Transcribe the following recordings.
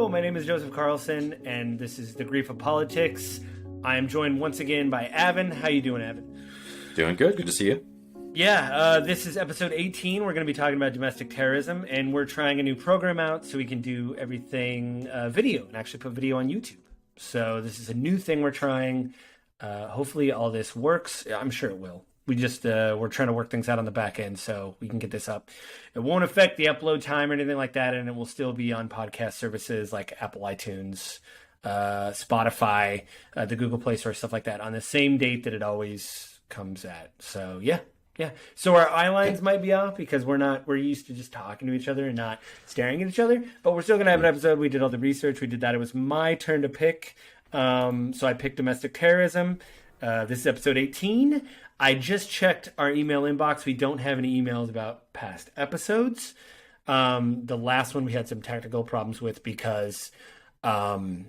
Hello, my name is Joseph Carlson, and this is The Grief of Politics. I am joined once again by Avin. How you doing, Avin? Doing good. Good to see you. Yeah, this is episode 18. We're going to be talking about domestic terrorism, and we're trying a new program out so we can do everything video and actually put video on YouTube. So this is a new thing we're trying. Hopefully all this works. I'm sure it will. We're trying to work things out on the back end so we can get this up. It won't affect the upload time or anything like that, and it will still be on podcast services like Apple iTunes, Spotify, the Google Play Store, stuff like that, on the same date that it always comes at. So yeah. So our eye lines might be off because we're used to just talking to each other and not staring at each other, but we're still going to have an episode. We did all the research. We did that. It was my turn to pick. So I picked domestic terrorism. This is episode 18. I just checked our email inbox. We don't have any emails about past episodes. The last one we had some technical problems with because, we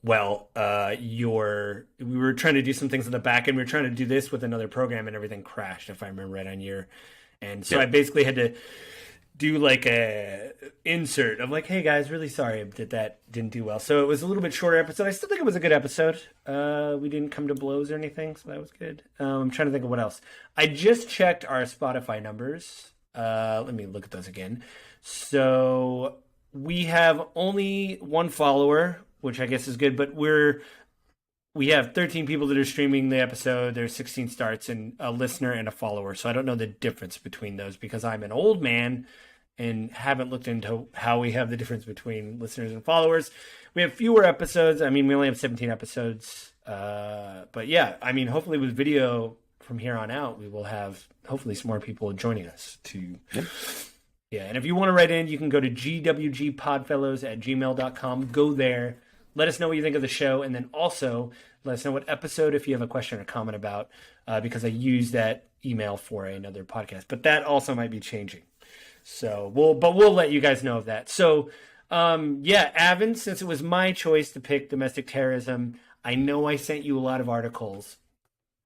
were trying to do some things on the back end. We were trying to do this with another program and everything crashed, if I remember right, on your. And so I basically had to do like a insert of like, hey guys, really sorry that didn't do well. So it was a little bit shorter episode. I still think it was a good episode. We didn't come to blows or anything, so that was good. I'm trying to think of what else. I just checked our Spotify numbers. Let me look at those again. So we have only one follower, which I guess is good, but we have 13 people that are streaming the episode. There's 16 starts and a listener and a follower. So I don't know the difference between those because I'm an old man and haven't looked into how we have the difference between listeners and followers. We have fewer episodes. I mean, we only have 17 episodes. But yeah, I mean, hopefully with video from here on out, we will have hopefully some more people joining us to... Yeah, and if you want to write in, you can go to gwgpodfellows@gmail.com. Go there. Let us know what you think of the show, and then also let us know what episode if you have a question or comment about, because I use that email for another podcast. But that also might be changing. So we'll let you guys know of that. So Avin, since it was my choice to pick domestic terrorism, I know I sent you a lot of articles,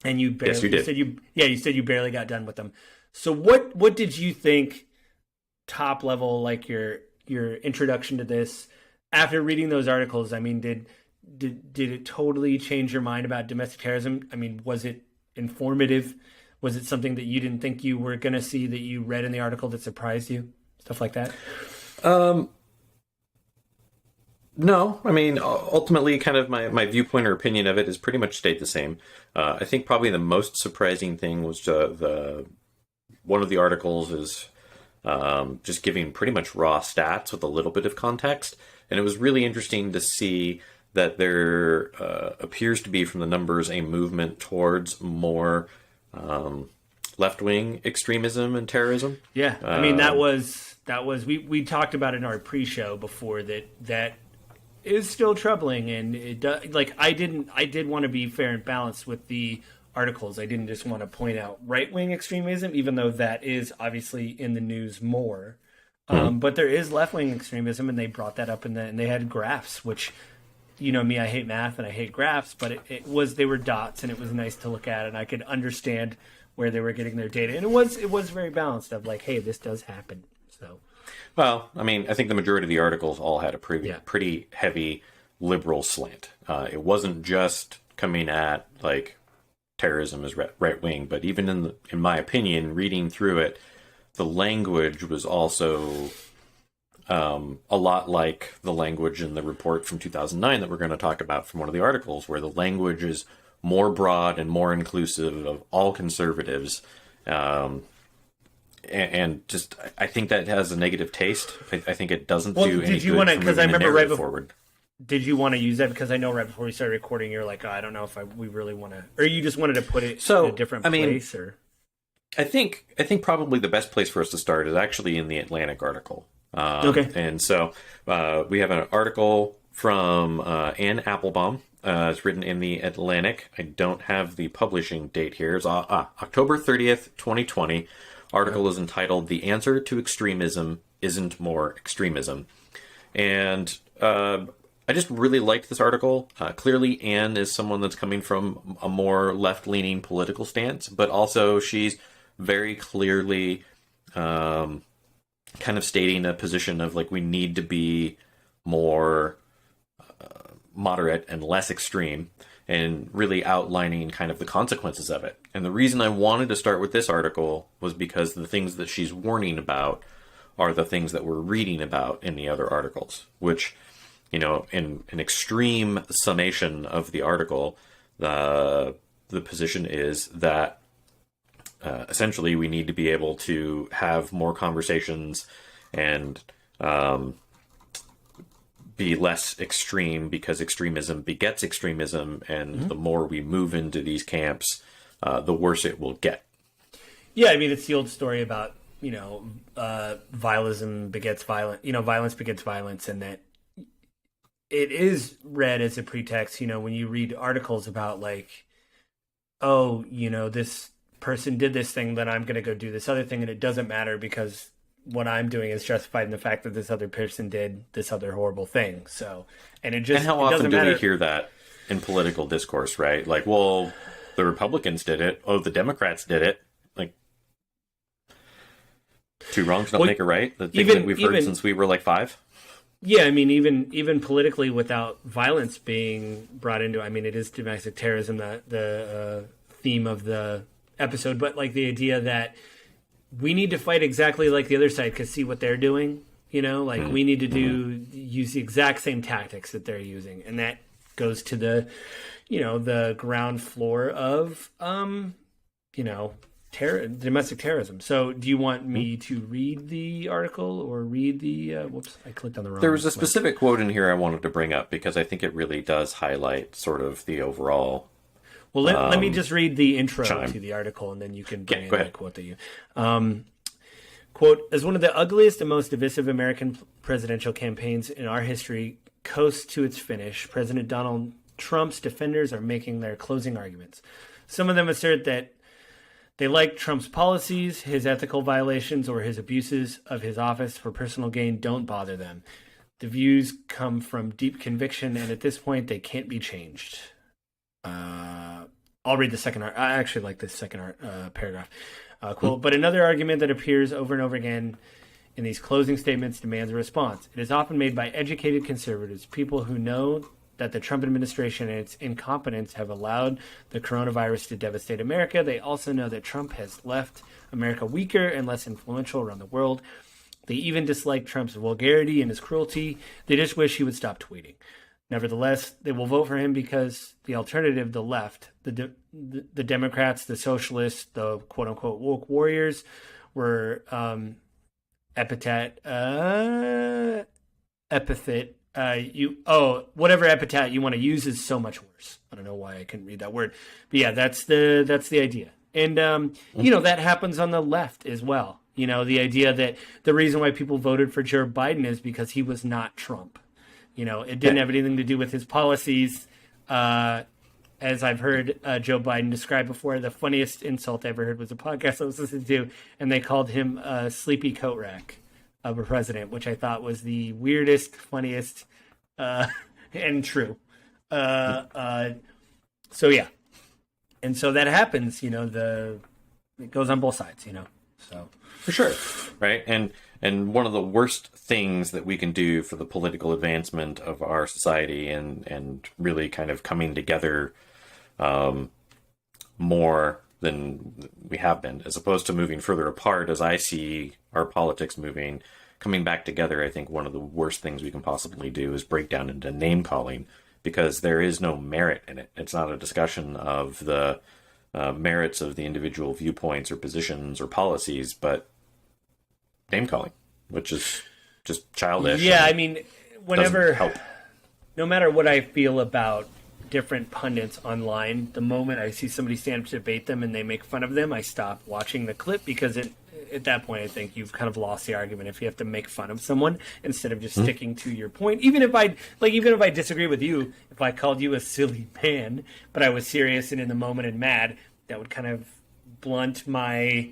and you barely. Yes, you did. You said you barely got done with them. So what did you think? Top level, like your introduction to this. After reading those articles, I mean, did it totally change your mind about domestic terrorism? I mean, was it informative? Was it something that you didn't think you were going to see that you read in the article that surprised you? Stuff like that? No. I mean, ultimately, kind of my viewpoint or opinion of it has pretty much stayed the same. I think probably the most surprising thing was one of the articles is just giving pretty much raw stats with a little bit of context. And it was really interesting to see that there appears to be, from the numbers, a movement towards more left-wing extremism and terrorism. Yeah, I mean, that was we talked about it in our pre-show before that is still troubling, and it does, like I did want to be fair and balanced with the articles. I didn't just want to point out right-wing extremism, even though that is obviously in the news more. But there is left-wing extremism, and they brought that up, and they had graphs, which, you know me, I hate math and I hate graphs, but they were dots, and it was nice to look at, and I could understand where they were getting their data, and it was very balanced of like, hey, this does happen. So, well, I mean, I think the majority of the articles all had a pretty heavy liberal slant. It wasn't just coming at like terrorism is right wing, but even in my opinion, reading through it, the language was also a lot like the language in the report from 2009 that we're going to talk about from one of the articles, where the language is more broad and more inclusive of all conservatives, and just I think that has a negative taste. I think it doesn't do any good for moving the narrative forward. Did you want to use that? Because I know right before we started recording, you're like, oh, I don't know if we really want to... Or you just wanted to put it in a different place? Or I think probably the best place for us to start is actually in the Atlantic article. Okay. And so we have an article from Ann Applebaum. It's written in the Atlantic. I don't have the publishing date here. It's October 30th, 2020. Article is entitled, "The Answer to Extremism Isn't More Extremism." And I just really liked this article. Clearly, Anne is someone that's coming from a more left-leaning political stance, but also she's very clearly kind of stating a position of like we need to be more moderate and less extreme, and really outlining kind of the consequences of it. And the reason I wanted to start with this article was because the things that she's warning about are the things that we're reading about in the other articles, which, you know, in an extreme summation of the article, the position is that essentially we need to be able to have more conversations and be less extreme, because extremism begets extremism, and the more we move into these camps, the worse it will get. Yeah, I mean, it's the old story about, violence begets violence, and that it is read as a pretext, when you read articles about like, oh, this person did this thing, then I'm going to go do this other thing, and it doesn't matter because what I'm doing is justified in the fact that this other person did this other horrible thing. So, and how often do we hear that in political discourse, right? Like, well, the Republicans did it. Oh, the Democrats did it. Like, two wrongs don't make a right. The thing that we've heard since we were like 5. Yeah, I mean, even politically, without violence being brought into, I mean, it is domestic terrorism, the theme of the episode, but like the idea that we need to fight exactly like the other side because see what they're doing, we need to use the exact same tactics that they're using. And that goes to the, the ground floor of, domestic terrorism. So do you want me to read the article or read the, I clicked on the wrong. There was a specific quote in here I wanted to bring up because I think it really does highlight sort of the overall. Well, let me just read the intro to the article, and then you can bring in that quote that you... quote, as one of the ugliest and most divisive American presidential campaigns in our history coasts to its finish, President Donald Trump's defenders are making their closing arguments. Some of them assert that they like Trump's policies, his ethical violations, or his abuses of his office for personal gain don't bother them. The views come from deep conviction, and at this point, they can't be changed. I'll read the second art. I actually like this second paragraph. Quote, but another argument that appears over and over again in these closing statements demands a response. It is often made by educated conservatives, people who know that the Trump administration and its incompetence have allowed the coronavirus to devastate America. They also know that Trump has left America weaker and less influential around the world. They even dislike Trump's vulgarity and his cruelty. They just wish he would stop tweeting. Nevertheless, they will vote for him because the alternative, the left, the Democrats, the socialists, the quote-unquote woke warriors, were whatever epithet you want to use is so much worse. I don't know why I couldn't read that word, but yeah, that's the idea, and that happens on the left as well. The idea that the reason why people voted for Joe Biden is because he was not Trump. It didn't have anything to do with his policies. As I've heard Joe Biden describe before, the funniest insult I ever heard was a podcast I was listening to, and they called him a sleepy coat rack of a president, which I thought was the weirdest, funniest, and true. So yeah. And so that happens, it goes on both sides, so. For sure. Right. And one of the worst things that we can do for the political advancement of our society and really kind of coming together more than we have been, as opposed to moving further apart, as I see our politics moving, coming back together, I think one of the worst things we can possibly do is break down into name calling, because there is no merit in it. It's not a discussion of the merits of the individual viewpoints or positions or policies, but name calling, which is just childish. Yeah, I mean, no matter what I feel about different pundits online, the moment I see somebody stand up to debate them and they make fun of them, I stop watching the clip, because at that point I think you've kind of lost the argument if you have to make fun of someone instead of just sticking to your point. Even if I disagree with you, if I called you a silly man, but I was serious and in the moment and mad, that would kind of blunt my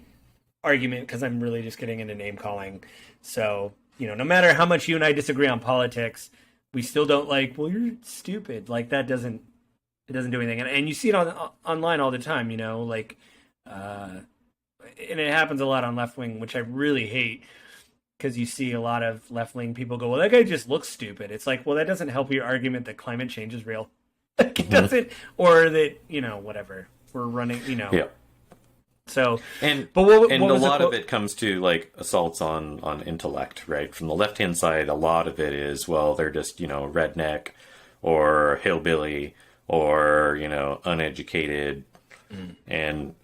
argument, because I'm really just getting into name calling. So, no matter how much you and I disagree on politics, we still don't well, you're stupid. Like, it doesn't do anything. And you see it online all the time, and it happens a lot on left wing, which I really hate. because you see a lot of left-wing people go, well, that guy just looks stupid. It's like, well, that doesn't help your argument that climate change is real. Like, it doesn't, or that, whatever, we're running, Yeah. So, but a lot of it comes to like assaults on intellect, right? From the left-hand side, a lot of it is, well, they're just, redneck or hillbilly or, uneducated. And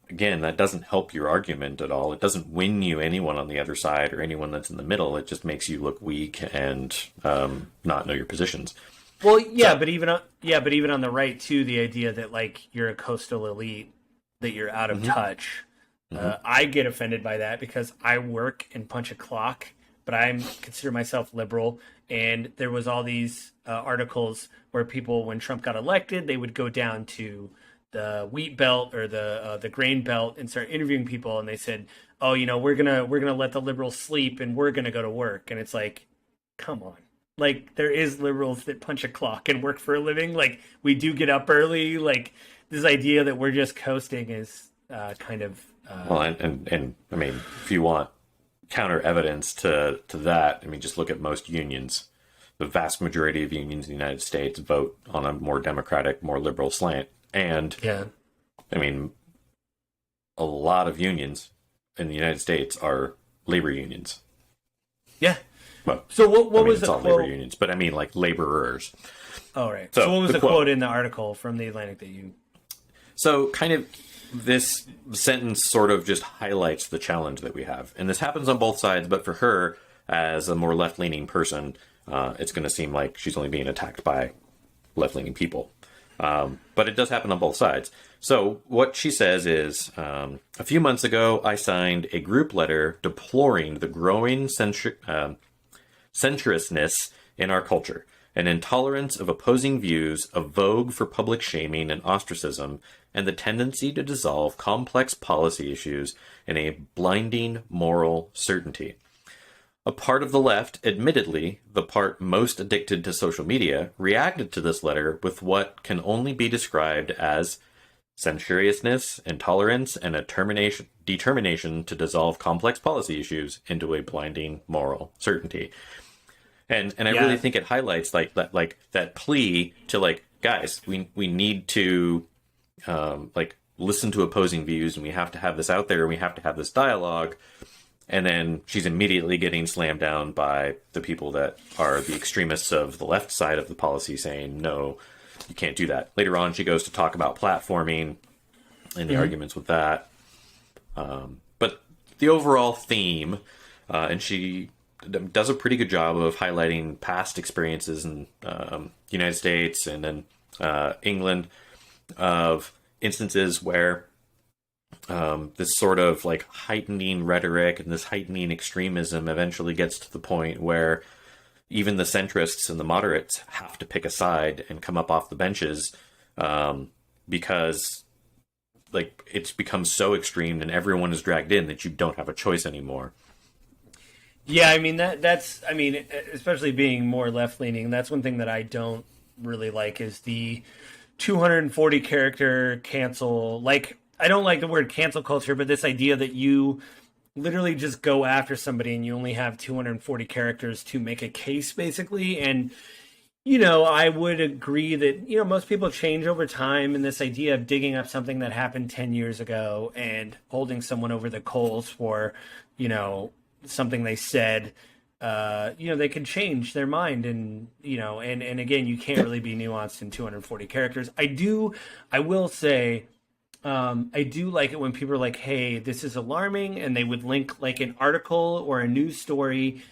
again, that doesn't help your argument at all. It doesn't win you anyone on the other side or anyone that's in the middle. It just makes you look weak and not know your positions. Well, yeah, so, but even on the right too, the idea that like you're a coastal elite, that you're out of touch. I get offended by that because I work and punch a clock, but I consider myself liberal. And there was all these articles where people, when Trump got elected, they would go down to the wheat belt or the grain belt and start interviewing people. And they said, "Oh, we're gonna let the liberals sleep and we're gonna go to work." And it's like, come on. Like, there is liberals that punch a clock and work for a living. Like, we do get up early. Like, this idea that we're just coasting is kind of... Well, and I mean, if you want counter evidence to that, I mean, just look at most unions. The vast majority of unions in the United States vote on a more democratic, more liberal slant. And, I mean, a lot of unions in the United States are labor unions. Yeah. Well, so what was the quote? Labor unions, but I mean like laborers. Oh, right. So what was the quote in the article from The Atlantic that you... So kind of this sentence sort of just highlights the challenge that we have. And this happens on both sides, but for her, as a more left-leaning person, it's going to seem like she's only being attacked by left-leaning people. But it does happen on both sides. So what she says is, a few months ago, I signed a group letter deploring the growing centristness in our culture, an intolerance of opposing views, a vogue for public shaming and ostracism, and the tendency to dissolve complex policy issues in a blinding moral certainty. A part of the left, admittedly the part most addicted to social media, reacted to this letter with what can only be described as censoriousness, intolerance, and a determination to dissolve complex policy issues into a blinding moral certainty. And I really think it highlights like that plea to like, guys, we need to listen to opposing views, and we have to have this out there, and we have to have this dialogue. And then she's immediately getting slammed down by the people that are the extremists of the left side of the policy, saying, no, you can't do that. Later on, she goes to talk about platforming and the arguments with that. But the overall theme, and she does a pretty good job of highlighting past experiences in the United States and then England of instances where this sort of like heightening rhetoric and this heightening extremism eventually gets to the point where even the centrists and the moderates have to pick a side and come up off the benches because like it's become so extreme and everyone is dragged in that you don't have a choice anymore. Yeah, I mean that's especially being more left leaning, that's one thing that I don't really like is the 240 character cancel. Like, I don't like the word cancel culture, but this idea that you literally just go after somebody and you only have 240 characters to make a case, basically. And, I would agree that, most people change over time, and this idea of digging up something that happened 10 years ago and holding someone over the coals for, something they said, they can change their mind, and and again, you can't really be nuanced in 240 characters. I will say, I do like it when people are like, hey, this is alarming, and they would link like an article or a news story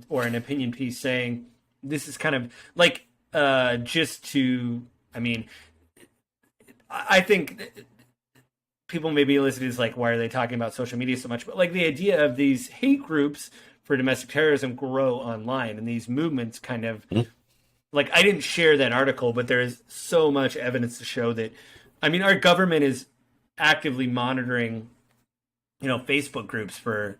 or an opinion piece saying this is kind of like just to, I think people may be listening to like, why are they talking about social media so much? But like the idea of these hate groups for domestic terrorism grow online, and these movements kind of like, I didn't share that article, but there is so much evidence to show that, our government is actively monitoring, Facebook groups for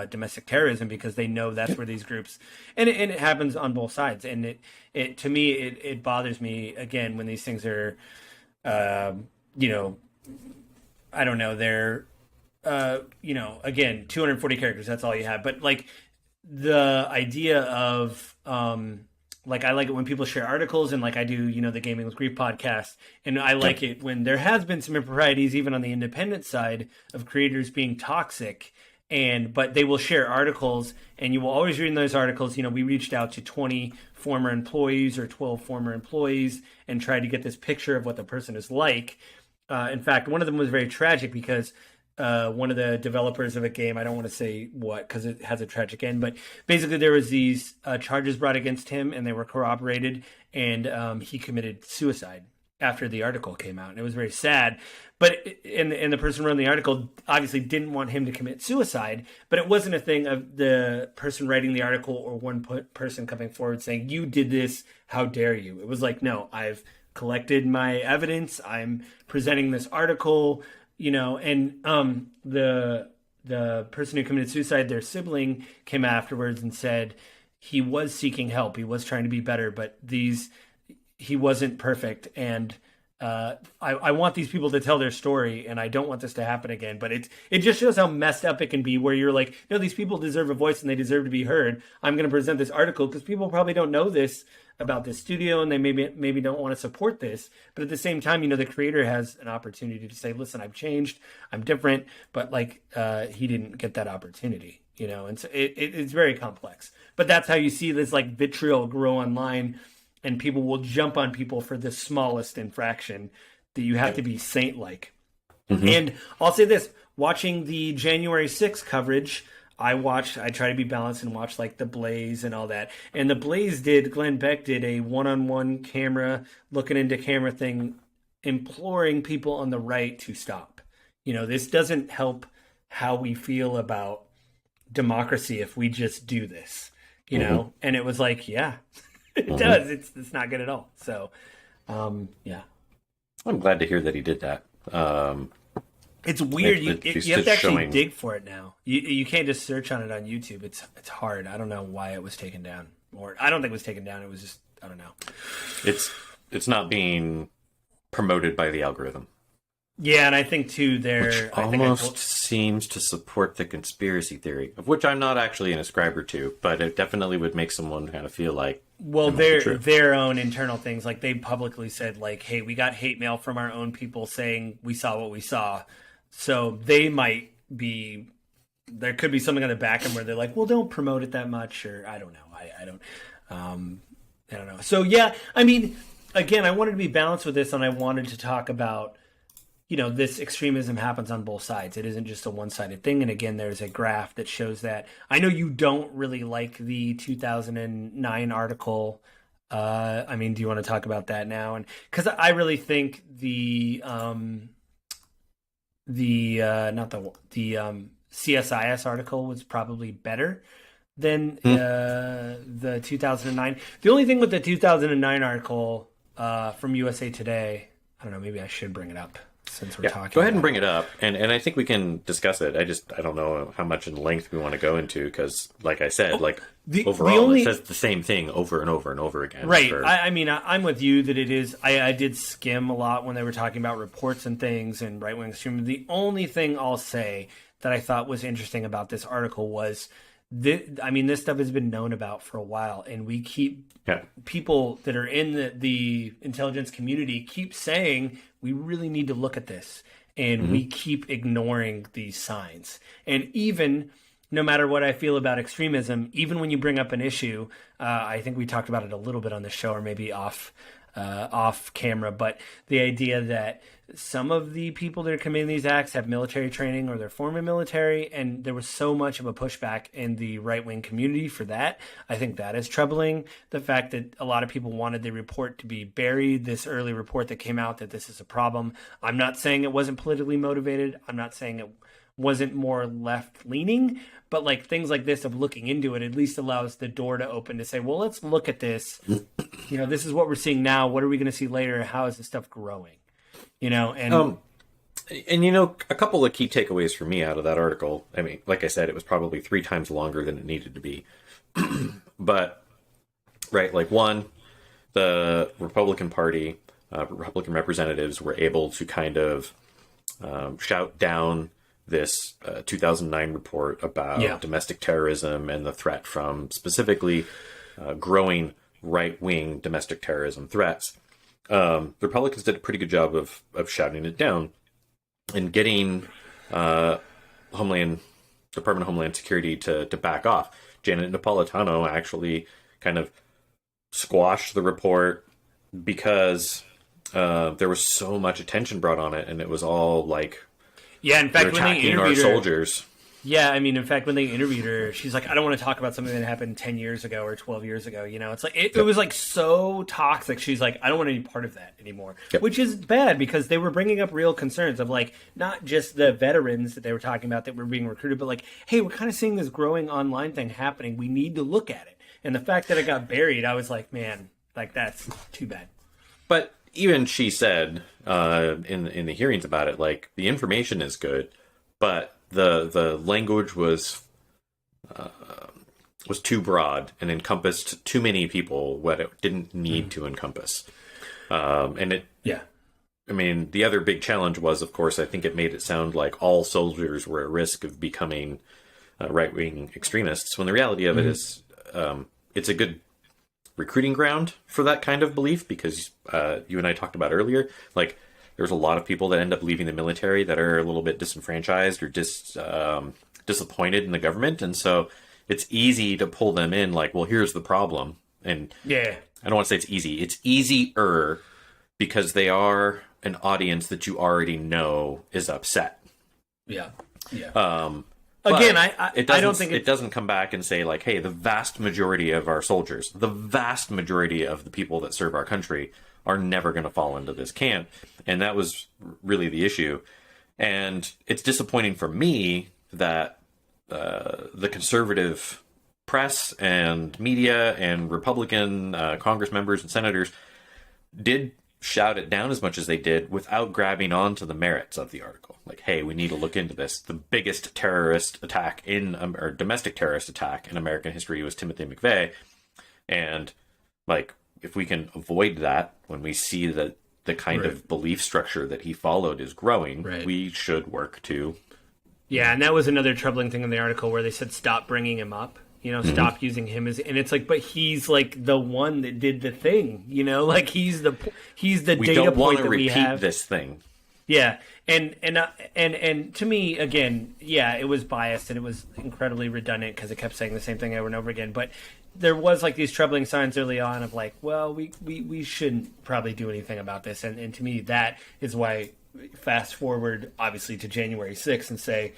domestic terrorism because they know that's where these groups, and it happens on both sides. And it to me, it bothers me again when these things are, I don't know, they're, again, 240 characters, that's all you have. But like the idea of like I like it when people share articles, and like I do, the Gaming with Grief podcast, and I like it when there has been some improprieties even on the independent side of creators being toxic, but they will share articles, and you will always read in those articles, we reached out to 20 former employees or 12 former employees and tried to get this picture of what the person is like. In fact, one of them was very tragic because one of the developers of a game, I don't want to say what because it has a tragic end, but basically there was these charges brought against him, and they were corroborated, and he committed suicide after the article came out, and it was very sad. But and the person who wrote the article obviously didn't want him to commit suicide, but it wasn't a thing of the person writing the article or one person coming forward saying, "You did this, how dare you?" It was like, no, I've collected my evidence, I'm presenting this article. And the person who committed suicide, their sibling, came afterwards and said he was seeking help. He was trying to be better, but he wasn't perfect. And I want these people to tell their story, and I don't want this to happen again. But it just shows how messed up it can be, where you're like, no, these people deserve a voice and they deserve to be heard. I'm going to present this article because people probably don't know this about this studio, and they maybe don't want to support this. But at the same time, the creator has an opportunity to say, listen, I've changed, I'm different, but he didn't get that opportunity, and so it's very complex. But that's how you see this vitriol grow online, and people will jump on people for the smallest infraction that you have to be saint-like. Mm-hmm. And I'll say this, watching the January 6th coverage, I try to be balanced and watch the Blaze and all that. And the Blaze Glenn Beck did a one-on-one camera, looking into camera thing, imploring people on the right to stop. This doesn't help how we feel about democracy if we just do this, mm-hmm. And it was yeah, it mm-hmm. does. It's not good at all. So, yeah. I'm glad to hear that he did that. It's weird. You have to actually dig for it now. You can't just search on it on YouTube. It's hard. I don't know why it was taken down. Or I don't think it was taken down. It was just, I don't know. It's not being promoted by the algorithm. Yeah, and I think too which almost seems to support the conspiracy theory, of which I'm not actually an ascriber to, but it definitely would make someone kind of feel like, well, their own internal things, they publicly said hey, we got hate mail from our own people saying we saw what we saw. So they might be, there could be something on the back end where they're like, well, don't promote it that much, or I don't know. I don't know. So yeah, I mean, again, I wanted to be balanced with this, and I wanted to talk about, this extremism happens on both sides. It isn't just a one-sided thing. And again, there's a graph that shows that. I know you don't really like the 2009 article. I mean, do you want to talk about that now? And because I really think the CSIS article was probably better than the 2009. The only thing with the 2009 article from USA Today, I don't know, maybe I should bring it up since we're talking. Go ahead and bring it up, and I think we can discuss it. I don't know how much in length we want to go into, because like I said, overall it says the same thing over and over and over again. Right. I mean, I'm with you that it is. I did skim a lot when they were talking about reports and things and right-wing extremism. The only thing I'll say that I thought was interesting about this article was this stuff has been known about for a while, and we keep people that are in the intelligence community keep saying we really need to look at this, and mm-hmm. we keep ignoring these signs. And even no matter what I feel about extremism, even when you bring up an issue, I think we talked about it a little bit on the show, or maybe off camera, but the idea that some of the people that are committing these acts have military training or they're former military, and there was so much of a pushback in the right-wing community for that. I think that is troubling. The fact that a lot of people wanted the report to be buried, this early report that came out that this is a problem. I'm not saying it wasn't politically motivated. I'm not saying it wasn't more left-leaning, but things like this of looking into it at least allows the door to open to say, well, let's look at this. This is what we're seeing now. What are we going to see later? How is this stuff growing? And a couple of key takeaways for me out of that article. I mean, like I said, it was probably 3 times longer than it needed to be. But, right, one, the Republican Party, Republican representatives were able to kind of shout down this 2009 report about domestic terrorism and the threat from specifically growing right-wing domestic terrorism threats. The Republicans did a pretty good job of shouting it down and getting Department of Homeland Security to back off. Janet Napolitano actually kind of squashed the report because there was so much attention brought on it, and it was all like, in fact, when they interviewed our her, soldiers. Yeah, I mean, in fact, when they interviewed her, she's like, I don't want to talk about something that happened 10 years ago or 12 years ago. You know, it's like, it was like so toxic. She's like, I don't want any part of that anymore, which is bad because they were bringing up real concerns of like, not just the veterans that they were talking about that were being recruited, but like, hey, we're kind of seeing this growing online thing happening. We need to look at it. And the fact that it got buried, I was like, man, like that's too bad. But even she said in the hearings about it, like the information is good, but the language was too broad and encompassed too many people what it didn't need to encompass. And it, I mean, the other big challenge was, of course, I think it made it sound like all soldiers were at risk of becoming right-wing extremists, when the reality of it is it's a good recruiting ground for that kind of belief, because you and I talked about earlier, like there's a lot of people that end up leaving the military that are a little bit disenfranchised or disappointed in the government, and so it's easy to pull them in like, well, here's the problem. And I don't want to say it's easy, it's easier because they are an audience that you already know is upset. Again, I don't think it doesn't come back and say like, hey, the vast majority of our soldiers, the vast majority of the people that serve our country are never going to fall into this camp. And that was really the issue. And it's disappointing for me that the conservative press and media and Republican Congress members and senators did shout it down as much as they did without grabbing onto the merits of the article. Like, hey, we need to look into this. The biggest terrorist attack or domestic terrorist attack in American history was Timothy McVeigh. And like, if we can avoid that when we see that the kind of belief structure that he followed is growing, we should work to. Yeah, and that was another troubling thing in the article where they said stop bringing him up. You know, stop using him as, and it's like, but he's like the one that did the thing. You know, like he's the data point that we have. We don't want to repeat this thing. Yeah, and to me, again, it was biased and it was incredibly redundant because it kept saying the same thing over and over again. But there was like these troubling signs early on of like, well, we shouldn't probably do anything about this. And to me, that is why fast forward, obviously, to January 6th and say,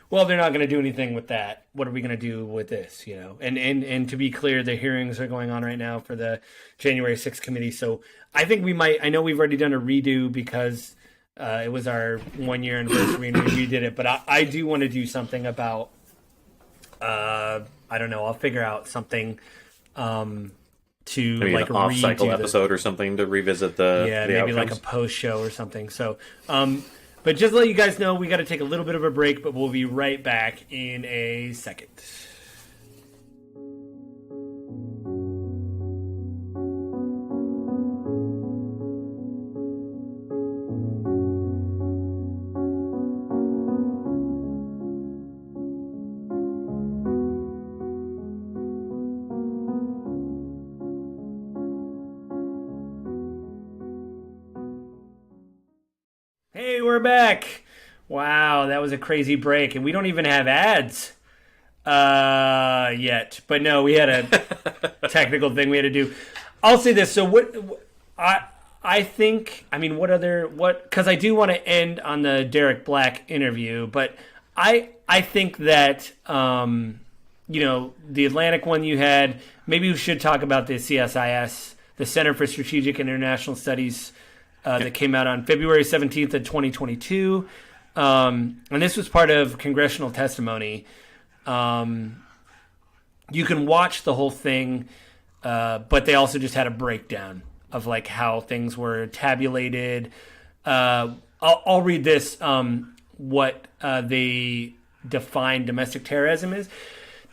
well, they're not going to do anything with that. What are we going to do with this? You know, and to be clear, the hearings are going on right now for the January 6th committee. So I think we might, I know we've already done a redo because it was our 1 year anniversary and we redid it, but I do want to do something about, I don't know, I'll figure out something to maybe like an off-cycle episode or something to revisit the maybe outcomes. like a post show or something. So, but just to let you guys know, we got to take a little bit of a break, but we'll be right back in a second. Hey, we're back. Wow, that was a crazy break, and we don't even have ads yet. But no, we had a technical thing we had to do. I'll say this. So I think, I mean, because I do want to end on the Derek Black interview, but I think that, you know, the Atlantic one you had, maybe we should talk about the CSIS, the Center for Strategic and International Studies, that came out on February 17th of 2022. And this was part of congressional testimony. You can watch the whole thing, but they also just had a breakdown of like how things were tabulated. I'll read this, what they define domestic terrorism is.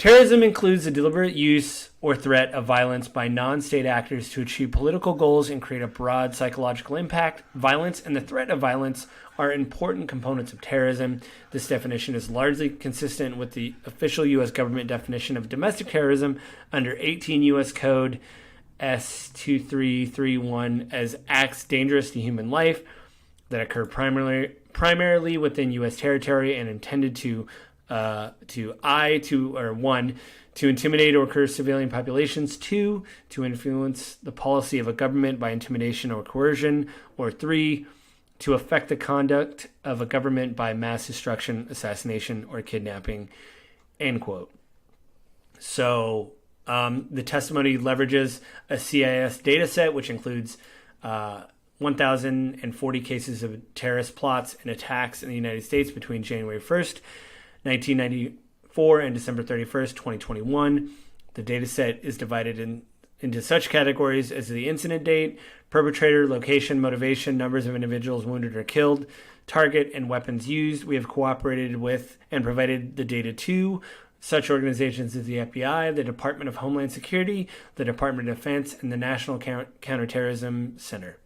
Terrorism includes the deliberate use or threat of violence by non-state actors to achieve political goals and create a broad psychological impact. Violence and the threat of violence are important components of terrorism. This definition is largely consistent with the official U.S. government definition of domestic terrorism under 18 U.S. Code S2331 as acts dangerous to human life that occur primarily within U.S. territory and intended to one, to intimidate or coerce civilian populations, two, to influence the policy of a government by intimidation or coercion, or three, to affect the conduct of a government by mass destruction, assassination, or kidnapping, end quote. So the testimony leverages a CIS data set, which includes 1,040 cases of terrorist plots and attacks in the United States between January 1st, 1994 and December 31st, 2021. The data set is divided into such categories as the incident date, perpetrator, location, motivation, numbers of individuals wounded or killed, target, and weapons used. We have cooperated with and provided the data to such organizations as the FBI, the Department of Homeland Security, the Department of Defense, and the National Counterterrorism Center.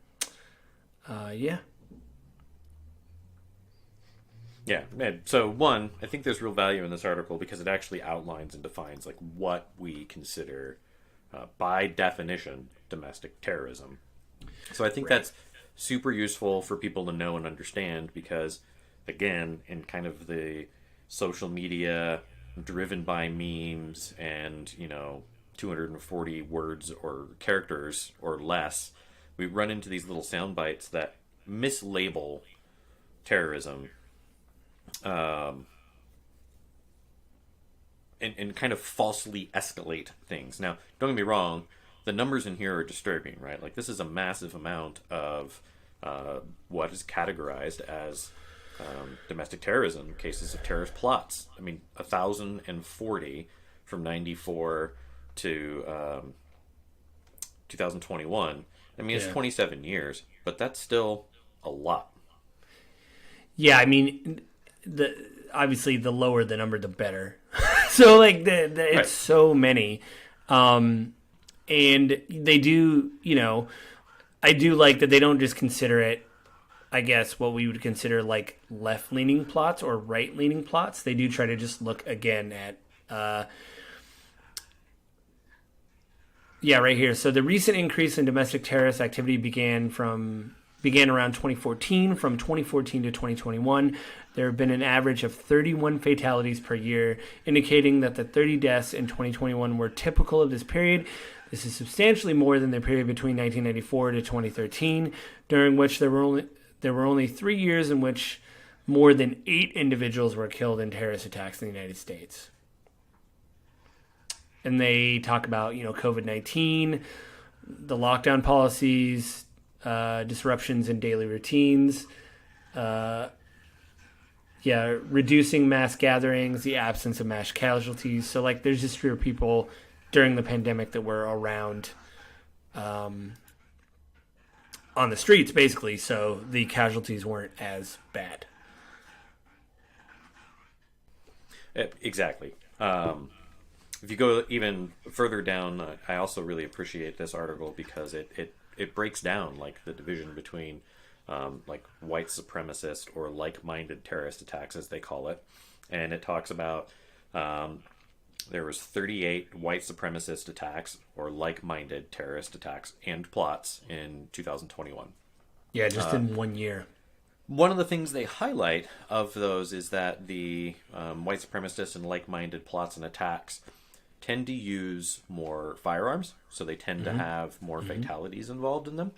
Yeah, so one, I think there's real value in this article because it actually outlines and defines like what we consider, by definition, domestic terrorism. So I think that's super useful for people to know and understand because, again, in kind of the social media driven by memes and, 240 words or characters or less, we run into these little sound bites that mislabel terrorism and kind of falsely escalate things. Now, don't get me wrong, the numbers in here are disturbing, right? Like, this is a massive amount of what is categorized as domestic terrorism, cases of terrorist plots. I mean, 1,040 from 94 to 2021. I mean, it's 27 years, but that's still a lot. Yeah, I mean, obviously the lower the number, the better. So like it's so many, and they do. I do like that they don't just consider it, I guess, what we would consider like left-leaning plots or right-leaning plots. They do try to just look again at. Right here. So the recent increase in domestic terrorist activity began around 2014. From 2014 to 2021, there have been an average of 31 fatalities per year, indicating that the 30 deaths in 2021 were typical of this period. This is substantially more than the period between 1994 to 2013, during which there were only 3 years in which more than 8 individuals were killed in terrorist attacks in the United States. And they talk about, COVID-19, the lockdown policies, disruptions in daily routines, reducing mass gatherings, the absence of mass casualties. So, like, there's just fewer people during the pandemic that were around on the streets, basically, so the casualties weren't as bad. Exactly. If you go even further down, I also really appreciate this article because it breaks down like the division between like white supremacist or like-minded terrorist attacks, as they call it, and it talks about there was 38 white supremacist attacks or like-minded terrorist attacks and plots in 2021. Yeah, just in 1 year. One of the things they highlight of those is that the white supremacist and like-minded plots and attacks tend to use more firearms, so they tend to have more fatalities involved in them.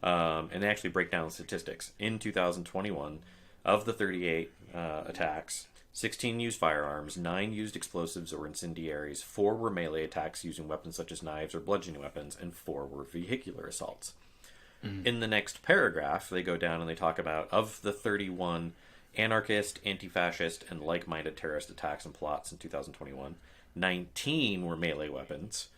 And they actually break down the statistics. In 2021, of the 38 attacks, 16 used firearms, 9 used explosives or incendiaries, 4 were melee attacks using weapons such as knives or bludgeoning weapons, and 4 were vehicular assaults. In the next paragraph, they go down and they talk about, of the 31 anarchist, anti-fascist, and like-minded terrorist attacks and plots in 2021, 19 were melee weapons,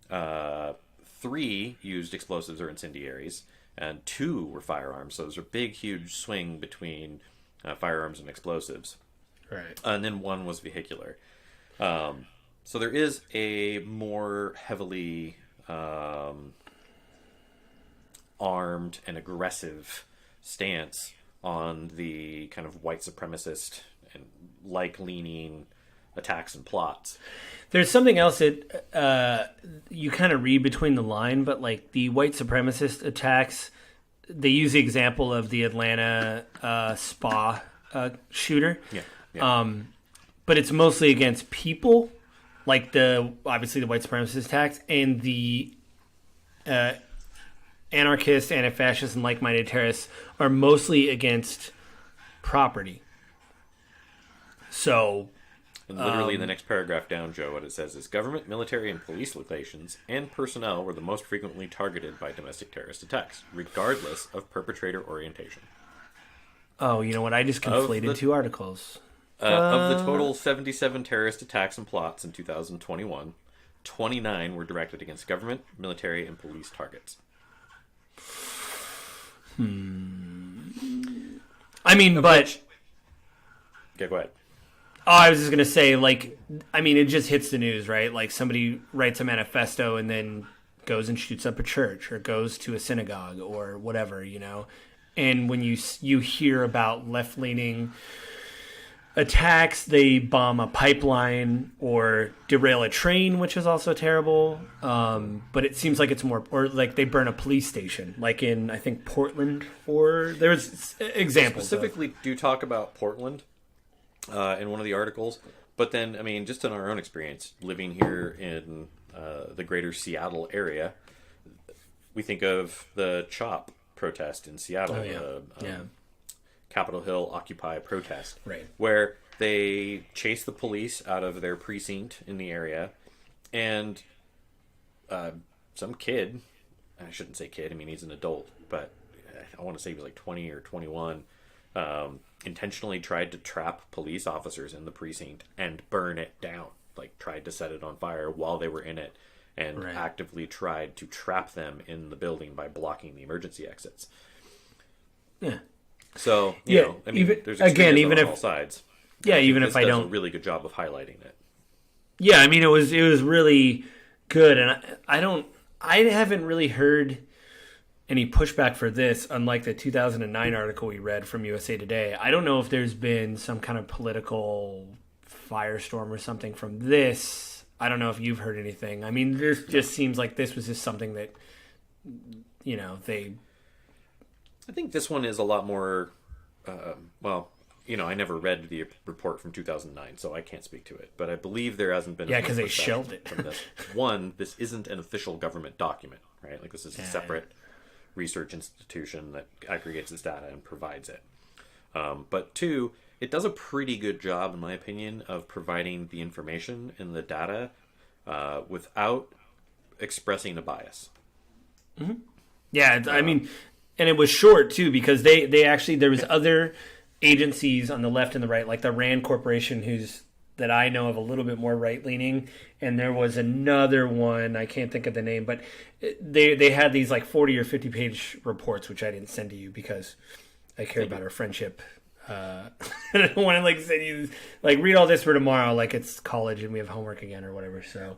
3 used explosives or incendiaries, and 2 were firearms. So there's a big, huge swing between firearms and explosives. Right. And then 1 was vehicular. So there is a more heavily armed and aggressive stance on the kind of white supremacist and like-leaning attacks and plots. There's something else that you kind of read between the line, but like the white supremacist attacks, they use the example of the Atlanta spa shooter. Yeah. But it's mostly against people, like obviously the white supremacist attacks, and the anarchists, anti-fascists, and like-minded terrorists are mostly against property. So, and literally in the next paragraph down, Joe, what it says is government, military, and police locations and personnel were the most frequently targeted by domestic terrorist attacks, regardless of perpetrator orientation. Oh, you know what? I just conflated two articles. Of the total 77 terrorist attacks and plots in 2021, 29 were directed against government, military, and police targets. I mean, but... Okay, go ahead. Oh, I was just going to say, like, I mean, it just hits the news, right? Like, somebody writes a manifesto and then goes and shoots up a church or goes to a synagogue or whatever, you know? And when you hear about left-leaning attacks, they bomb a pipeline or derail a train, which is also terrible. But it seems like it's more, or like they burn a police station, like in, I think, Portland, or there's examples. Specifically do talk about Portland in one of the articles. But then, I mean, just in our own experience, living here in the greater Seattle area, we think of the CHOP protest in Seattle. Oh, yeah. Capitol Hill Occupy protest, right, where they chased the police out of their precinct in the area, and some kid, I shouldn't say kid, I mean he's an adult, but I want to say he was like 20 or 21, intentionally tried to trap police officers in the precinct and burn it down, like tried to set it on fire while they were in it, and actively tried to trap them in the building by blocking the emergency exits. Yeah. So, you know, I mean, there's extremism on all sides. Yeah, even if I don't... does a really good job of highlighting it. Yeah, I mean, it was really good, and I haven't really heard any pushback for this, unlike the 2009 article we read from USA Today. I don't know if there's been some kind of political firestorm or something from this. I don't know if you've heard anything. I mean, this just seems like this was just something that, you know, I think this one is a lot more, well, you know, I never read the report from 2009, so I can't speak to it. But I believe there hasn't been... Yeah, because they shelved it. From this. One, this isn't an official government document, right? Like, this is a separate research institution that aggregates its data and provides it. But two, it does a pretty good job, in my opinion, of providing the information in the data without expressing a bias. Mm-hmm. Yeah, I mean... And it was short, too, because they actually, there was other agencies on the left and the right, like the RAND Corporation, that I know of a little bit more right-leaning, and there was another one, I can't think of the name, but they had these like 40 or 50-page reports, which I didn't send to you because I care about our friendship. I don't want to like send you, like, read all this for tomorrow, like it's college and we have homework again or whatever, so...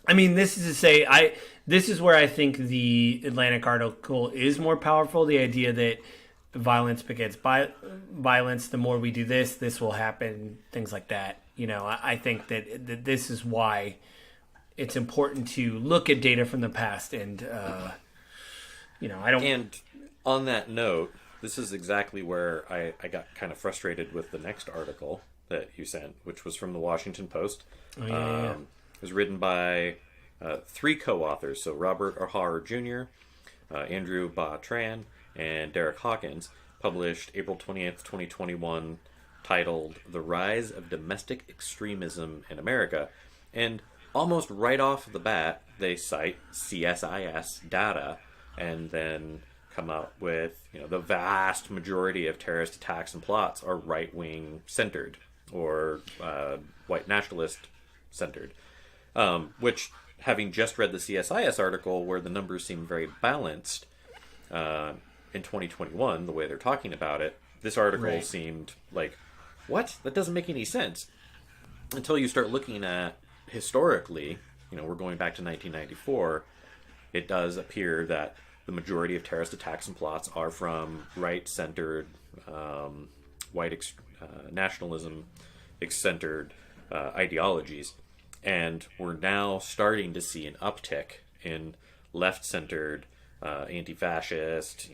I mean, this is to say, this is where I think the Atlantic article is more powerful. The idea that violence begets violence. The more we do this will happen. Things like that. You know, I think that this is why it's important to look at data from the past. And you know, I don't. And on that note, this is exactly where I got kind of frustrated with the next article that you sent, which was from the Washington Post. Oh, yeah. It was written by 3 co-authors, so Robert O'Hara Jr., Andrew Ba Tran, and Derek Hawkins, published April 20th, 2021, titled The Rise of Domestic Extremism in America. And almost right off the bat, they cite CSIS data and then come out with, you know, the vast majority of terrorist attacks and plots are right-wing centered or white nationalist centered. Which, having just read the CSIS article where the numbers seem very balanced in 2021, the way they're talking about it, this article seemed like, what? That doesn't make any sense. until you start looking at historically, we're going back to 1994, it does appear that the majority of terrorist attacks and plots are from right-centered, nationalism-centered ideologies. And we're now starting to see an uptick in left-centered, anti-fascist,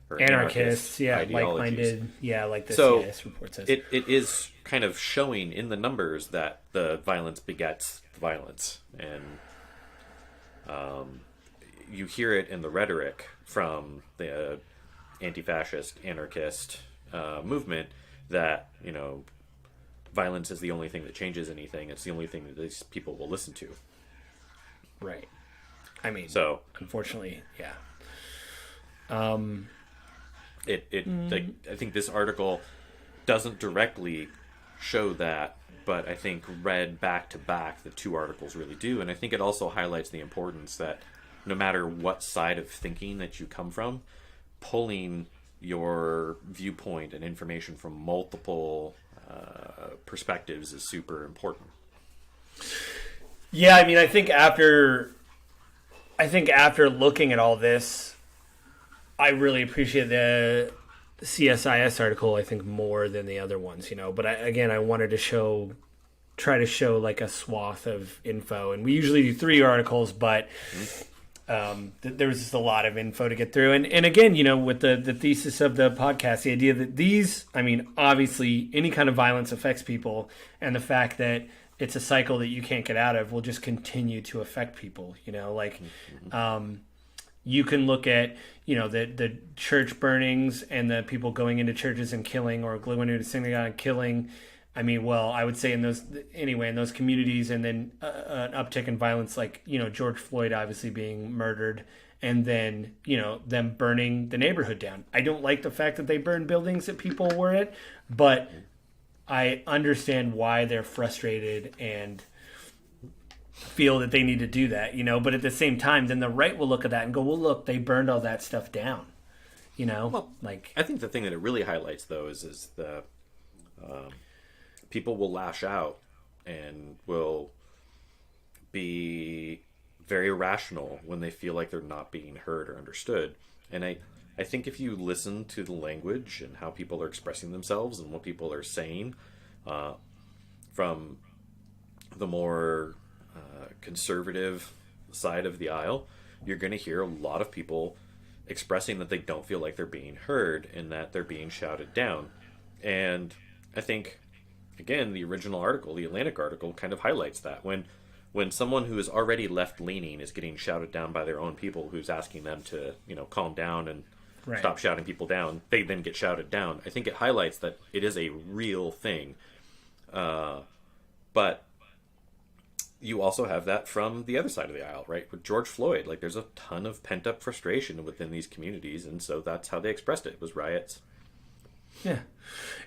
or anarchists, like-minded, like the CIS report says. It is kind of showing in the numbers that the violence begets violence, and you hear it in the rhetoric from the anti-fascist, anarchist movement that violence is the only thing that changes anything. It's the only thing that these people will listen to. Right. I mean, so unfortunately, yeah. I think this article doesn't directly show that, but I think read back to back, the two articles really do. And I think it also highlights the importance that no matter what side of thinking that you come from, pulling your viewpoint and information from multiple perspectives is super important. Yeah, I mean, I think after looking at all this, I really appreciate the CSIS article, I think, more than the other ones, But I wanted to try to show like a swath of info. And we usually do 3 articles, but there was just a lot of info to get through. And again, with the thesis of the podcast, the idea that obviously any kind of violence affects people, and the fact that it's a cycle that you can't get out of will just continue to affect people, you can look at, the church burnings and the people going into churches and killing, or going into a synagogue and killing. I mean, well, I would say in those communities, and then an uptick in violence, like, George Floyd obviously being murdered, and then, them burning the neighborhood down. I don't like the fact that they burned buildings that people were at, but I understand why they're frustrated and feel that they need to do that, but at the same time, then the right will look at that and go, well, look, they burned all that stuff down, Well, I think the thing that it really highlights, though, is the people will lash out and will be very irrational when they feel like they're not being heard or understood. And I think if you listen to the language and how people are expressing themselves and what people are saying from the more conservative side of the aisle, you're going to hear a lot of people expressing that they don't feel like they're being heard and that they're being shouted down. And I think, again, the original article, the Atlantic article, kind of highlights that. When someone who is already left-leaning is getting shouted down by their own people, who's asking them to, calm down and stop shouting people down, they then get shouted down. I think it highlights that it is a real thing. But you also have that from the other side of the aisle, right? With George Floyd, there's a ton of pent-up frustration within these communities, and so that's how they expressed it. It was riots. Yeah.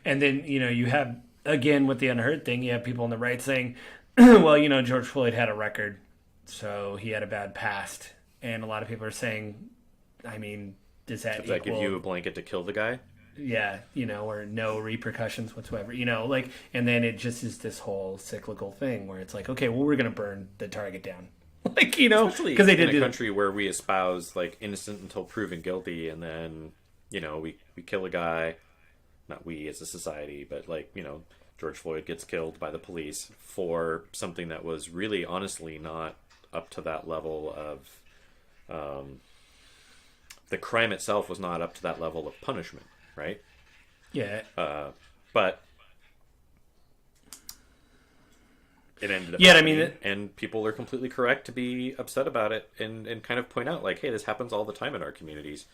And then, you have, again, with the unheard thing, you have people on the right saying, well, George Floyd had a record, so he had a bad past. And a lot of people are saying, I mean, does that give you a blanket to kill the guy? Yeah, or no repercussions whatsoever, and then it just is this whole cyclical thing where it's like, okay, well, we're going to burn the target down. Especially because they did in a country where we espouse, innocent until proven guilty, and then, we kill a guy, not we as a society, but, George Floyd gets killed by the police for something that was really, honestly, not up to that level of, the crime itself was not up to that level of punishment. Right? Yeah. But it ended up and people are completely correct to be upset about it and kind of point out, hey, this happens all the time in our communities.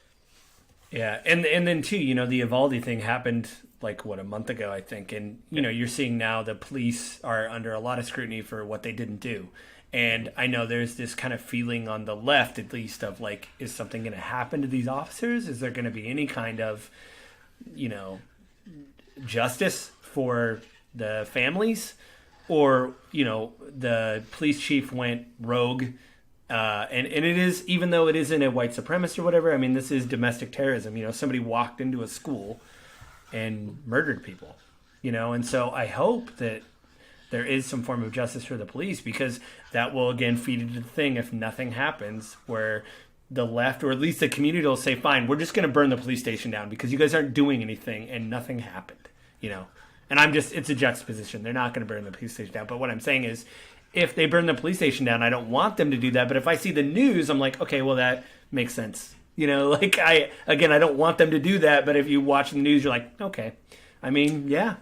Yeah, and then too, the Uvalde thing happened a month ago, I think, and you're seeing now the police are under a lot of scrutiny for what they didn't do. And I know there's this kind of feeling on the left, at least, of is something going to happen to these officers? Is there going to be any kind of justice for the families, or the police chief went rogue, and it is, even though it isn't a white supremacist or whatever, I mean, this is domestic terrorism. Somebody walked into a school and murdered people, And so I hope that there is some form of justice for the police, because that will again feed into the thing if nothing happens, where the left, or at least the community, will say, fine, we're just going to burn the police station down because you guys aren't doing anything and nothing happened, And it's a juxtaposition. They're not going to burn the police station down. But what I'm saying is, if they burn the police station down, I don't want them to do that. But if I see the news, I'm like, okay, well, that makes sense. I don't want them to do that. But if you watch the news, you're like, okay. I mean, yeah.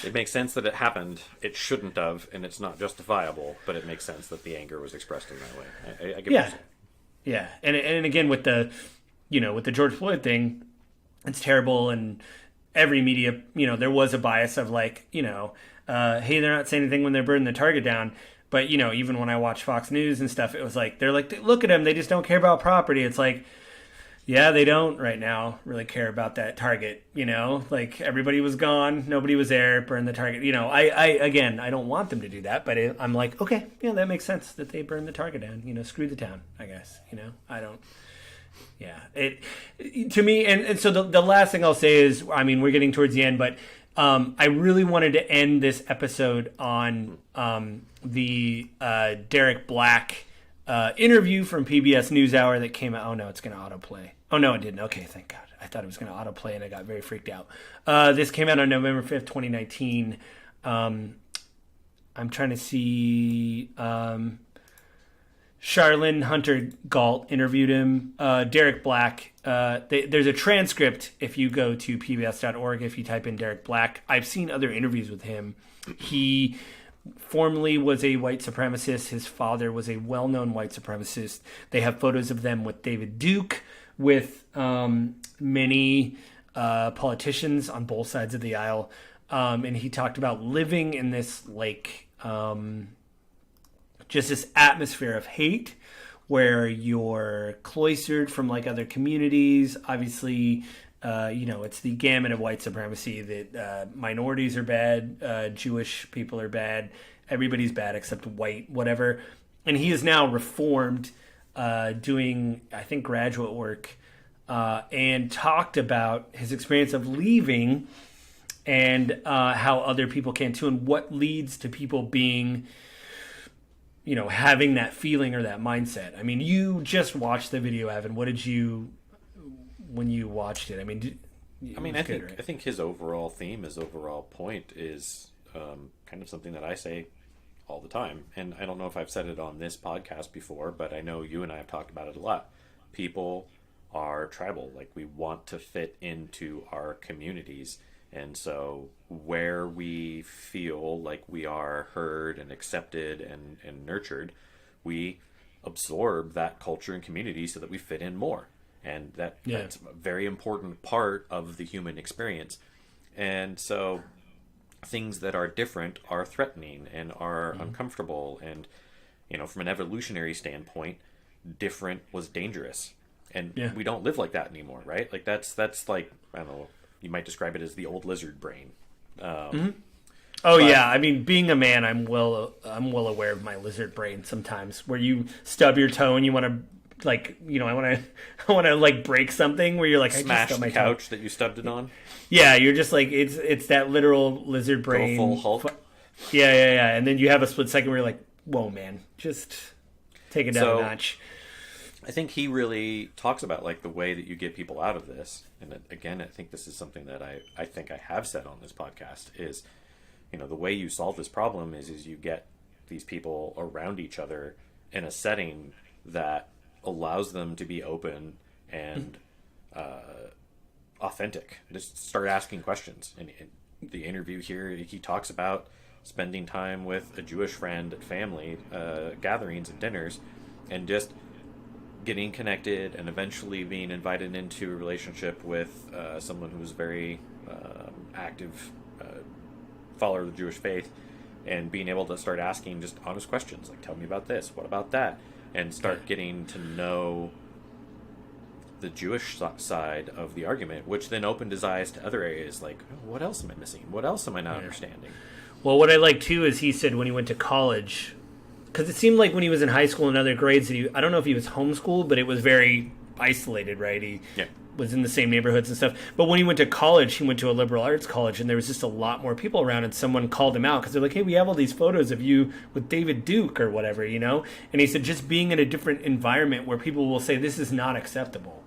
It makes sense that it happened. It shouldn't have, and it's not justifiable. But it makes sense that the anger was expressed in that way. I get what you're saying. Yeah. And again, with the George Floyd thing, it's terrible. And every media, there was a bias of like, hey, they're not saying anything when they're burning the target down. But, even when I watch Fox News and stuff, it was like, they're like, look at them. They just don't care about property. It's like, yeah, they don't right now really care about that target. Like everybody was gone. Nobody was there. Burn the target. I don't want them to do that. But I'm like, okay, yeah, that makes sense that they burn the target down. Screw the town, I guess. I don't. Yeah. To me, and so the last thing I'll say is, I mean, we're getting towards the end, but I really wanted to end this episode on the Derek Black interview from PBS NewsHour that came out. Oh, no, it's going to autoplay. Oh, no, it didn't. Okay, thank God. I thought it was going to autoplay, and I got very freaked out. This came out on November 5th, 2019. I'm trying to see... Charlene Hunter Galt interviewed him. Derek Black. There's a transcript if you go to pbs.org, if you type in Derek Black. I've seen other interviews with him. He formerly was a white supremacist. His father was a well-known white supremacist. They have photos of them with David Duke, with many politicians on both sides of the aisle. And he talked about living in this like... just this atmosphere of hate where you're cloistered from like other communities. Obviously, it's the gamut of white supremacy that minorities are bad, Jewish people are bad, everybody's bad except white, whatever. And he is now reformed, doing, I think, graduate work, and talked about his experience of leaving and how other people can too, and what leads to people being... having that feeling or that mindset. I mean, you just watched the video, Avin. What did you, when you watched it? I mean, I think his overall theme, his overall point is kind of something that I say all the time. And I don't know if I've said it on this podcast before, but I know you and I have talked about it a lot. People are tribal. Like, we want to fit into our communities. And so where we feel like we are heard and accepted and nurtured, we absorb that culture and community so that we fit in more. And that's a very important part of the human experience. And so things that are different are threatening and are uncomfortable. And, from an evolutionary standpoint, different was dangerous. And we don't live like that anymore, right? Like that's like, I don't know, you might describe it as the old lizard brain. Yeah. I mean, being a man, I'm well aware of my lizard brain sometimes, where you stub your toe and you want to, like, I want to like break something, where you're like, smash I just the couch that you stubbed it on. Yeah, you're just like, it's that literal lizard brain. Go full Hulk. Yeah. And then you have a split second where you're like, whoa, man, just take it down a notch. I think he really talks about like the way that you get people out of this. And again, I think this is something that I think I have said on this podcast is, the way you solve this problem is you get these people around each other in a setting that allows them to be open and authentic. Just start asking questions. And in the interview here, he talks about spending time with a Jewish friend at family gatherings and dinners, and just getting connected and eventually being invited into a relationship with someone who's very active follower of the Jewish faith, and being able to start asking just honest questions like, tell me about this, what about that, and start getting to know the Jewish side of the argument, which then opened his eyes to other areas like, oh, what else am I missing? What else am I not understanding? Well, what I like too is he said when he went to college, because it seemed like when he was in high school and other grades, I don't know if he was homeschooled, but it was very isolated, right? was in the same neighborhoods and stuff. But when he went to college, he went to a liberal arts college, and there was just a lot more people around, and someone called him out because they're like, hey, we have all these photos of you with David Duke or whatever, you know? And he said just being in a different environment where people will say this is not acceptable.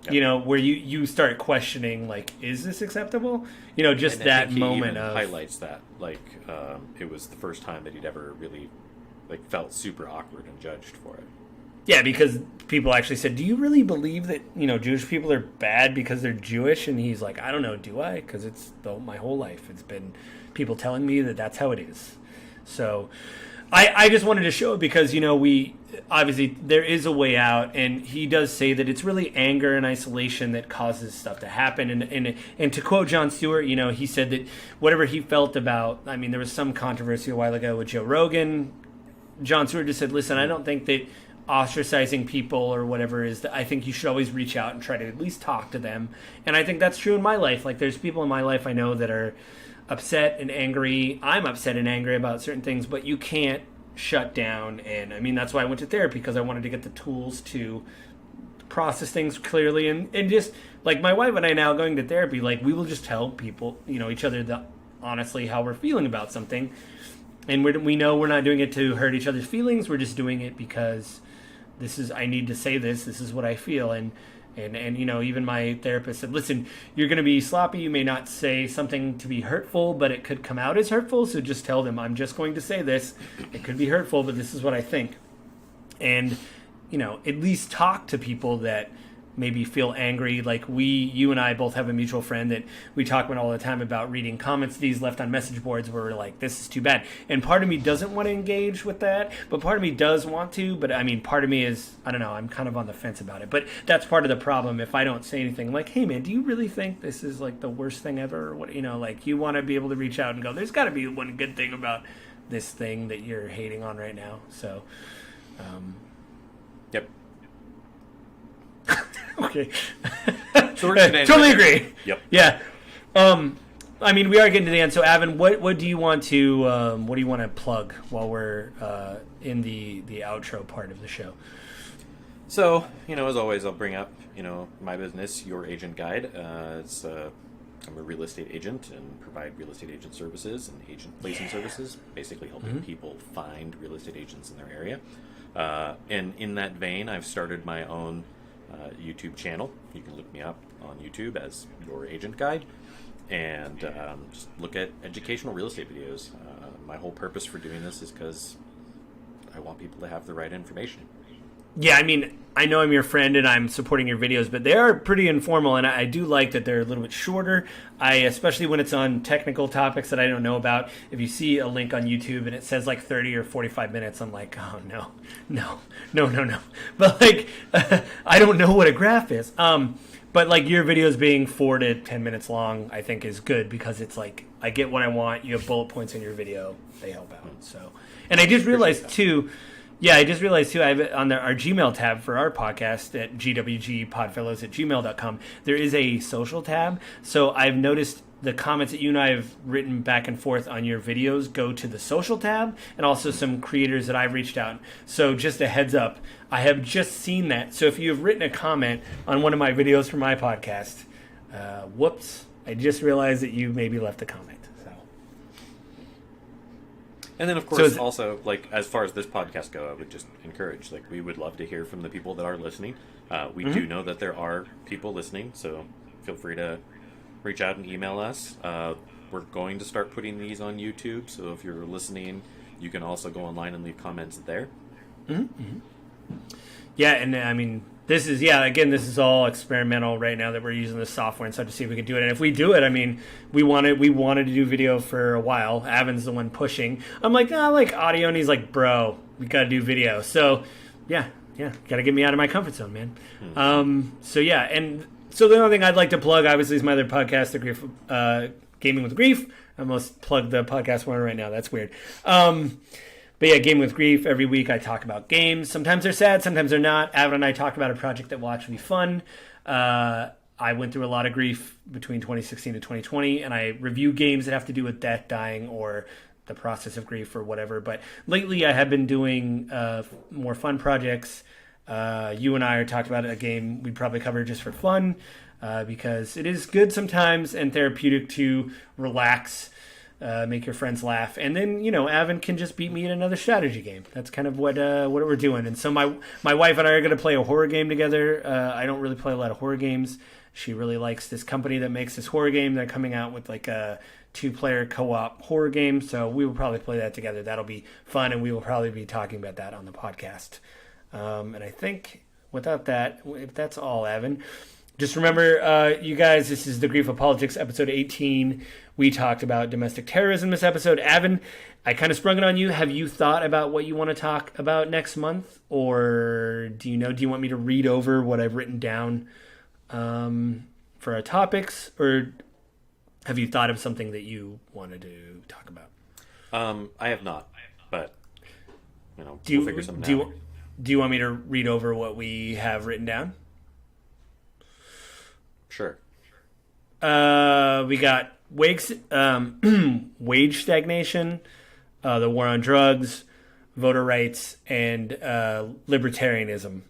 Yep. You know, where you start questioning, like, is this acceptable? You know, just and that he moment even of... highlights that. Like, it was the first time that he'd ever really, like, felt super awkward and judged for it. Yeah, because people actually said, do you really believe that, you know, Jewish people are bad because they're Jewish? And he's like, I don't know, do I? Because it's my whole life. It's been people telling me that that's how it is. So I just wanted to show it because, you know, obviously there is a way out, and he does say that it's really anger and isolation that causes stuff to happen. And to quote Jon Stewart, you know, he said that whatever he felt about, I mean, there was some controversy a while ago with Joe Rogan. Jon Stewart just said, listen, I don't think that ostracizing people or whatever is that, I think you should always reach out and try to at least talk to them. And I think that's true in my life. Like, there's people in my life I know that are upset and angry. I'm upset and angry about certain things, but you can't shut down. And I mean, that's why I went to therapy, because I wanted to get the tools to process things clearly. And just like my wife and I now going to therapy, like, we will just tell people, you know, each other honestly how we're feeling about something. And we know we're not doing it to hurt each other's feelings. We're just doing it because I need to say this is what I feel. And you know, even my therapist said, listen, you're going to be sloppy. You may not say something to be hurtful, but it could come out as hurtful. So just tell them, I'm just going to say this. It could be hurtful, but this is what I think. And, you know, at least talk to people that maybe feel angry. Like you and I both have a mutual friend that we talk about all the time about reading comments that he's left on message boards where we're like, this is too bad. And part of me doesn't want to engage with that, but part of me does want to. But I mean, part of me is, I don't know, I'm kind of on the fence about it. But that's part of the problem. If I don't say anything like, hey man, do you really think this is like the worst thing ever? Or what, you know, like, you want to be able to reach out and go, there's got to be one good thing about this thing that you're hating on right now. So, yep. Okay. So we're gonna totally agree. Yep. Yeah. I mean, we are getting to the end. So, Avin, what do you want to plug while we're in the outro part of the show? So, you know, as always, I'll bring up, you know, my business, Your Agent Guide. I'm a real estate agent and provide real estate agent services and agent placing services, basically helping people find real estate agents in their area. And in that vein, I've started my own YouTube channel. You can look me up on YouTube as Your Agent Guide and just look at educational real estate videos. My whole purpose for doing this is because I want people to have the right information. Yeah, I mean, I know I'm your friend and I'm supporting your videos, but they are pretty informal, and I do like that they're a little bit shorter. Especially when it's on technical topics that I don't know about. If you see a link on YouTube and it says like 30 or 45 minutes, I'm like, oh, no. But like, I don't know what a graph is. But like your videos being 4 to 10 minutes long, I think is good because it's like, I get what I want. You have bullet points in your video. They help out. So, and I just realized too, I have it on our Gmail tab for our podcast at gwgpodfellows@gmail.com. There is a social tab. So I've noticed the comments that you and I have written back and forth on your videos go to the social tab, and also some creators that I've reached out. So just a heads up, I have just seen that. So if you have written a comment on one of my videos for my podcast, whoops, I just realized that you maybe left a comment. And then, of course, also, like, as far as this podcast go, I would just encourage, like, we would love to hear from the people that are listening. We do know that there are people listening, so feel free to reach out and email us. We're going to start putting these on YouTube, so if you're listening, you can also go online and leave comments there. Yeah, and I mean, this is all experimental right now that we're using the software and stuff to see if we can do it. And if we do it, I mean, we wanted to do video for a while. Avin's the one pushing. I'm like, I like audio, and he's like, bro, we got to do video. So, yeah, got to get me out of my comfort zone, man. And so the only thing I'd like to plug, obviously, is my other podcast, The Grief, Gaming with Grief. I almost plugged the podcast one right now. That's weird. But yeah, Game with Grief. Every week I talk about games. Sometimes they're sad, sometimes they're not. Avin and I talk about a project that will actually be fun. I went through a lot of grief between 2016 and 2020, and I review games that have to do with death, dying, or the process of grief or whatever. But lately I have been doing more fun projects. You and I are talking about a game we'd probably cover just for fun. because it is good sometimes and therapeutic to relax, make your friends laugh, and then Avin can just beat me in another strategy game. That's kind of what we're doing. And so my wife and I are going to play a horror game together. I don't really play a lot of horror games. She really likes this company that makes this horror game. They're coming out with like a 2-player co-op horror game, so we will probably play that together. That'll be fun, and we will probably be talking about that on the podcast. And I think without that, if that's all, Avin, just remember, you guys, this is The Grief of Politics, episode 18. We talked about domestic terrorism this episode. Avin, I kind of sprung it on you. Have you thought about what you want to talk about next month? Or do you want me to read over what I've written down for our topics? Or have you thought of something that you wanted to talk about? I have not, but we'll figure something out. Do you want me to read over what we have written down? Sure. We got wage stagnation, the war on drugs, voter rights, and libertarianism.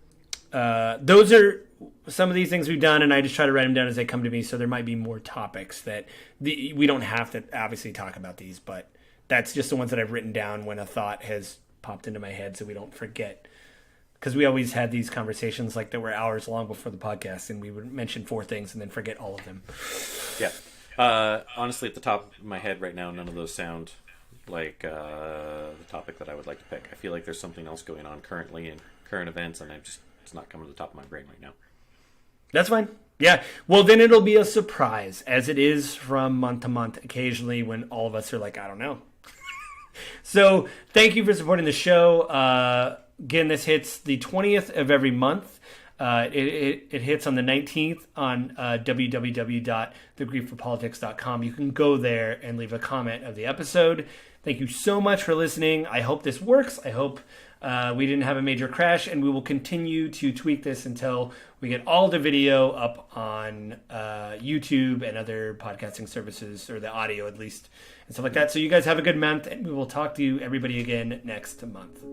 Those are some of these things we've done, and I just try to write them down as they come to me, so there might be more topics that we don't have to obviously talk about these, but that's just the ones that I've written down when a thought has popped into my head so we don't forget. Because we always had these conversations like that were hours long before the podcast, and we would mention 4 things and then forget all of them. Yeah. Honestly, at the top of my head right now, none of those sound like the topic that I would like to pick. I feel like there's something else going on currently in current events, and it's not coming to the top of my brain right now. That's fine. Yeah. Well, then it'll be a surprise, as it is from month to month occasionally when all of us are like, I don't know. So thank you for supporting the show. Again, this hits the 20th of every month. It hits on the 19th on www.thegriefforpolitics.com. You can go there and leave a comment of the episode. Thank you so much for listening. I hope this works. I hope we didn't have a major crash, and we will continue to tweak this until we get all the video up on YouTube and other podcasting services, or the audio at least, and stuff like that. So you guys have a good month, and we will talk to you, everybody, again next month.